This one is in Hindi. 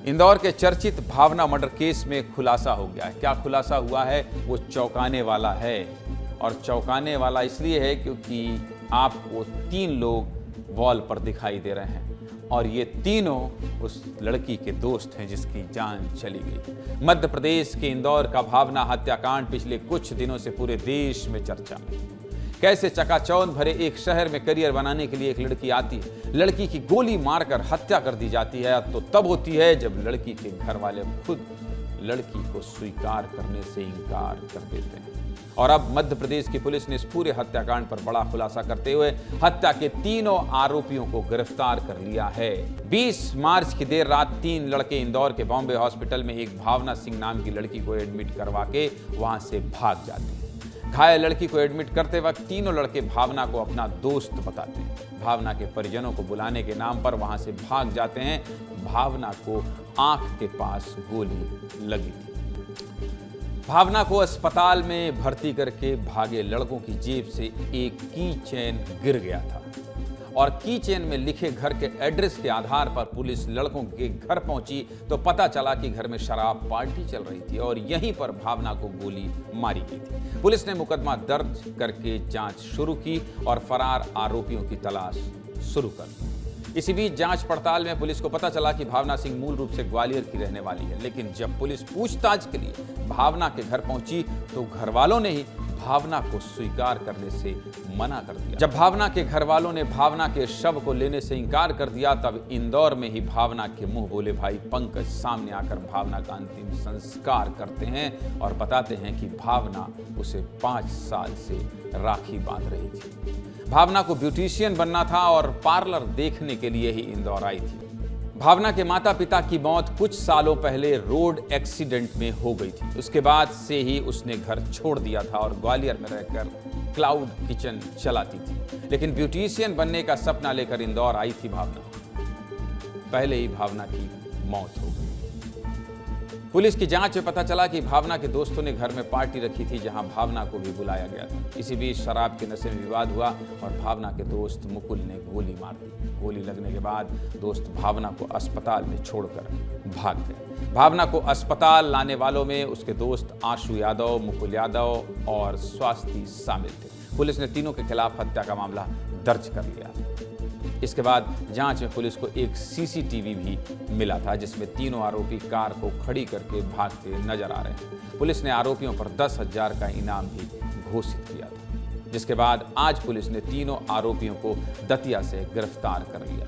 इंदौर के चर्चित भावना मर्डर केस में खुलासा हो गया है। क्या खुलासा हुआ है वो चौंकाने वाला है, और चौंकाने वाला इसलिए है क्योंकि आपको 3 लोग वॉल पर दिखाई दे रहे हैं और ये तीनों उस लड़की के दोस्त हैं जिसकी जान चली गई। मध्य प्रदेश के इंदौर का भावना हत्याकांड पिछले कुछ दिनों से पूरे देश में चर्चा में। कैसे चकाचौंध भरे एक शहर में करियर बनाने के लिए एक लड़की आती है, लड़की की गोली मारकर हत्या कर दी जाती है, तो तब होती है जब लड़की के घर वाले खुद लड़की को स्वीकार करने से इनकार कर देते हैं। और अब मध्य प्रदेश की पुलिस ने इस पूरे हत्याकांड पर बड़ा खुलासा करते हुए हत्या के तीनों आरोपियों को गिरफ्तार कर लिया है। 20 मार्च की देर रात 3 लड़के इंदौर के बॉम्बे हॉस्पिटल में एक भावना सिंह नाम की लड़की को एडमिट करवा के वहां से भाग जाते हैं। घायल लड़की को एडमिट करते वक्त तीनों लड़के भावना को अपना दोस्त बताते हैं। भावना के परिजनों को बुलाने के नाम पर वहां से भाग जाते हैं। भावना को आंख के पास गोली लगी थी। भावना को अस्पताल में भर्ती करके भागे लड़कों की जेब से एक की चेन गिर गया था और की चेन में लिखे घर के एड्रेस के आधार पर पुलिस लड़कों के घर पहुंची तो पता चला कि घर में शराब पार्टी चल रही थी और यहीं पर भावना को गोली मारी गई थी। पुलिस ने मुकदमा दर्ज करके जांच शुरू की और फरार आरोपियों की तलाश शुरू कर दी। इसी बीच जांच पड़ताल में पुलिस को पता चला कि भावना सिंह मूल रूप से ग्वालियर की रहने वाली है, लेकिन जब पुलिस पूछताछ के लिए भावना के घर पहुंची तो घर वालों ने ही भावना को स्वीकार करने से मना कर दिया। जब भावना के घर वालों ने भावना के शव को लेने से इनकार कर दिया तब इंदौर में ही भावना के मुंह बोले भाई पंकज सामने आकर भावना का अंतिम संस्कार करते हैं और बताते हैं कि भावना उसे 5 साल से राखी बांध रही थी। भावना को ब्यूटिशियन बनना था और पार्लर देखने के लिए ही इंदौर आई थी। भावना के माता पिता की मौत कुछ सालों पहले रोड एक्सीडेंट में हो गई थी। उसके बाद से ही उसने घर छोड़ दिया था और ग्वालियर में रहकर क्लाउड किचन चलाती थी, लेकिन ब्यूटिशियन बनने का सपना लेकर इंदौर आई थी भावना। पहले ही भावना की मौत हो गई। पुलिस की जांच में पता चला कि भावना के दोस्तों ने घर में पार्टी रखी थी जहां भावना को भी बुलाया गया था। इसी बीच शराब के नशे में विवाद हुआ और भावना के दोस्त मुकुल ने गोली मार दी। गोली लगने के बाद दोस्त भावना को अस्पताल में छोड़कर भाग गए। भावना को अस्पताल लाने वालों में उसके दोस्त आशु यादव, मुकुल यादव और स्वास्थी शामिल थे। पुलिस ने तीनों के खिलाफ हत्या का मामला दर्ज कर लिया। इसके बाद जांच में पुलिस को एक सीसीटीवी भी मिला था जिसमें तीनों आरोपी कार को खड़ी करके भागते नजर आ रहे हैं। पुलिस ने आरोपियों पर 10,000 का इनाम भी घोषित किया था, जिसके बाद आज पुलिस ने तीनों आरोपियों को दतिया से गिरफ्तार कर लिया।